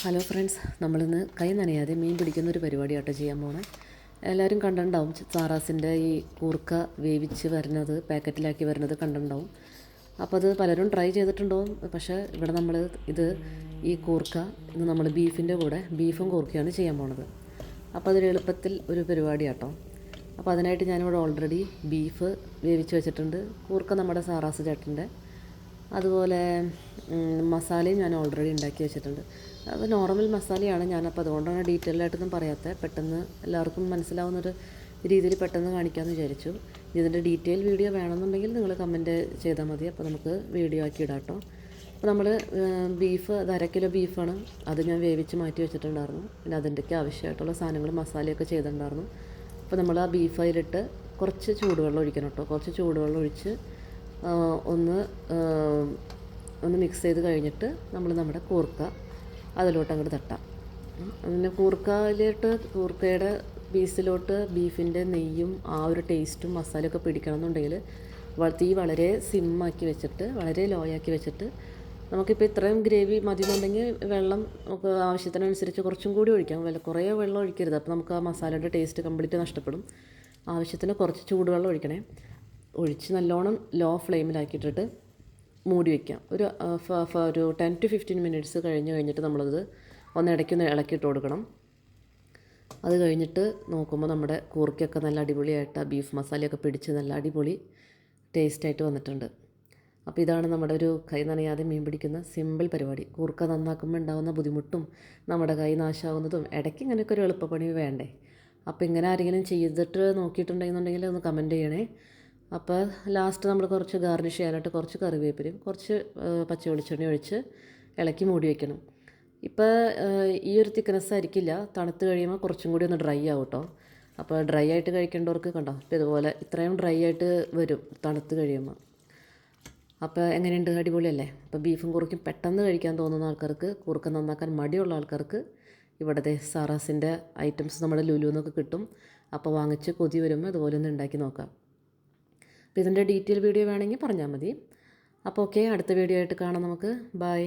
Hello friends, നമ്മളിന്ന് കൈ നനയാതെ മീൻ പിടിക്കുന്ന ഒരു പരിപാടിയാട്ടോ ചെയ്യാൻ പോണേ. എല്ലാവരും കണ്ടിട്ടുണ്ടാവും സാറാസിൻ്റെ ഈ കൂർക്ക വേവിച്ച് വരുന്നത്, പാക്കറ്റിലാക്കി വരുന്നത് കണ്ടിട്ടുണ്ടാവും. അപ്പോൾ അത് പലരും ട്രൈ ചെയ്തിട്ടുണ്ടാവും. പക്ഷേ ഇവിടെ നമ്മൾ ഈ കൂർക്ക ഇന്ന് നമ്മൾ ബീഫിൻ്റെ കൂടെ ബീഫും കൂർക്കയാണ് ചെയ്യാൻ പോണത്. അപ്പോൾ അതൊരു എളുപ്പത്തിൽ ഒരു പരിപാടിയാട്ടോ. അപ്പോൾ അതിനായിട്ട് ഞാനിവിടെ ഓൾറെഡി ബീഫ് വേവിച്ച് വെച്ചിട്ടുണ്ട്. കൂർക്ക നമ്മുടെ സാറാസ് ചേട്ടൻ്റെ, അതുപോലെ മസാലയും ഞാൻ ഓൾറെഡി ഉണ്ടാക്കി വെച്ചിട്ടുണ്ട്. അത് നോർമൽ മസാലയാണ്. ഞാനപ്പോൾ അതുകൊണ്ടാണ് ഡീറ്റെയിൽ ആയിട്ടൊന്നും പറയാത്തത്. പെട്ടെന്ന് എല്ലാവർക്കും മനസ്സിലാവുന്നൊരു രീതിയിൽ പെട്ടെന്ന് കാണിക്കാമെന്ന് വിചാരിച്ചു. ഇതിൻ്റെ ഡീറ്റെയിൽ വീഡിയോ വേണമെന്നുണ്ടെങ്കിൽ നിങ്ങൾ കമൻറ്റ് ചെയ്താൽ മതി. അപ്പോൾ നമുക്ക് വീഡിയോ ആക്കി ഇടാം കേട്ടോ. അപ്പോൾ നമ്മൾ ബീഫ്, അത് 1/2 കിലോ ബീഫാണ്. അത് ഞാൻ വേവിച്ച് മാറ്റി വെച്ചിട്ടുണ്ടായിരുന്നു. പിന്നെ അതിൻ്റെയൊക്കെ ആവശ്യമായിട്ടുള്ള സാധനങ്ങൾ മസാലയൊക്കെ ചെയ്തിട്ടുണ്ടായിരുന്നു. അപ്പോൾ നമ്മൾ ആ ബീഫ് അതിലിട്ട് കുറച്ച് ചൂടുവെള്ളം ഒഴിക്കണം കേട്ടോ. കുറച്ച് ചൂടുവെള്ളം ഒഴിച്ച് ഒന്ന് മിക്സ് ചെയ്ത് കഴിഞ്ഞിട്ട് നമ്മൾ നമ്മുടെ കൂർക്ക അതിലോട്ട് അങ്ങോട്ട് തട്ടാം. പിന്നെ കൂർക്കയുടെ പീസിലോട്ട് ബീഫിൻ്റെ നെയ്യും ആ ഒരു ടേസ്റ്റും മസാലയൊക്കെ പിടിക്കണം എന്നുണ്ടെങ്കിൽ തീ വളരെ സിമ്മാക്കി വെച്ചിട്ട്, വളരെ ലോ ആക്കി വെച്ചിട്ട്, നമുക്കിപ്പോൾ ഇത്രയും ഗ്രേവി മതി എന്നുണ്ടെങ്കിൽ വെള്ളം നമുക്ക് ആവശ്യത്തിനനുസരിച്ച് കുറച്ചും കൂടി ഒഴിക്കാം. കുറേ വെള്ളം ഒഴിക്കരുത്. അപ്പോൾ നമുക്ക് ആ മസാലയുടെ ടേസ്റ്റ് കംപ്ലീറ്റ് നഷ്ടപ്പെടും. ആവശ്യത്തിന് കുറച്ച് ചൂടുവെള്ളം ഒഴിക്കണേ. ഒഴിച്ച് നല്ലോണം ലോ ഫ്ലെയിമിലാക്കിയിട്ടിട്ട് മൂടി വയ്ക്കാം. ഒരു 10 to 15 മിനിറ്റ്സ് കഴിഞ്ഞിട്ട് നമ്മളത് ഇടയ്ക്കൊന്ന് ഇളക്കിയിട്ട് കൊടുക്കണം. അത് കഴിഞ്ഞിട്ട് നോക്കുമ്പോൾ നമ്മുടെ കൂർക്കയൊക്കെ നല്ല അടിപൊളിയായിട്ട് ബീഫ് മസാലയൊക്കെ പിടിച്ച് നല്ല അടിപൊളി ടേസ്റ്റായിട്ട് വന്നിട്ടുണ്ട്. അപ്പോൾ ഇതാണ് നമ്മുടെ ഒരു കൈ നനയാതെ മീൻ പിടിക്കുന്ന സിമ്പിൾ പരിപാടി. കൂർക്ക നന്നാക്കുമ്പോൾ ഉണ്ടാകുന്ന ബുദ്ധിമുട്ടും നമ്മുടെ കൈ നാശമാകുന്നതും ഇടയ്ക്ക് ഇങ്ങനെയൊക്കെ ഒരു എളുപ്പപ്പണി വേണ്ടേ. അപ്പോൾ ഇങ്ങനെ ആരെങ്കിലും ചെയ്തിട്ട് നോക്കിയിട്ടുണ്ടെന്നുണ്ടെങ്കിൽ ഒന്ന് കമൻറ്റ് ചെയ്യണേ. അപ്പോൾ ലാസ്റ്റ് നമ്മൾ കുറച്ച് ഗാർണിഷ് ചെയ്യാനായിട്ട് കുറച്ച് കറിവേപ്പിലയും കുറച്ച് പച്ച വെളിച്ചെണ്ണ ഒഴിച്ച് ഇളക്കി മൂടി വയ്ക്കണം. ഇപ്പോൾ ഈ ഒരു തിക്നെസ് ആയിരിക്കില്ല, തണുത്ത് കഴിയുമ്പോൾ കുറച്ചും കൂടി ഒന്ന് ഡ്രൈ ആവും കേട്ടോ. അപ്പോൾ ഡ്രൈ ആയിട്ട് കഴിക്കേണ്ടവർക്ക് കണ്ടോ, അപ്പോൾ ഇതുപോലെ ഇത്രയും ഡ്രൈ ആയിട്ട് വരും തണുത്ത് കഴിയുമ്പോൾ. അപ്പോൾ എങ്ങനെയുണ്ട്, അടിപൊളിയല്ലേ? അപ്പോൾ ബീഫും കുറുക്കും പെട്ടെന്ന് കഴിക്കാൻ തോന്നുന്ന ആൾക്കാർക്ക്, കുറുക്ക നന്നാക്കാൻ മടിയുള്ള ആൾക്കാർക്ക് ഇവിടുത്തെ സാറാസിൻ്റെ ഐറ്റംസ് നമ്മുടെ ലുലുന്നൊക്കെ കിട്ടും. അപ്പോൾ വാങ്ങിച്ച് കൊതി വരുമ്പോൾ ഇതുപോലെ ഒന്ന് ഉണ്ടാക്കി നോക്കാം. അപ്പോൾ ഇതിൻ്റെ ഡീറ്റെയിൽ വീഡിയോ വേണമെങ്കിൽ പറഞ്ഞാൽ മതി. അപ്പോൾ ഓക്കെ, അടുത്ത വീഡിയോ ആയിട്ട് കാണാം നമുക്ക്. ബൈ.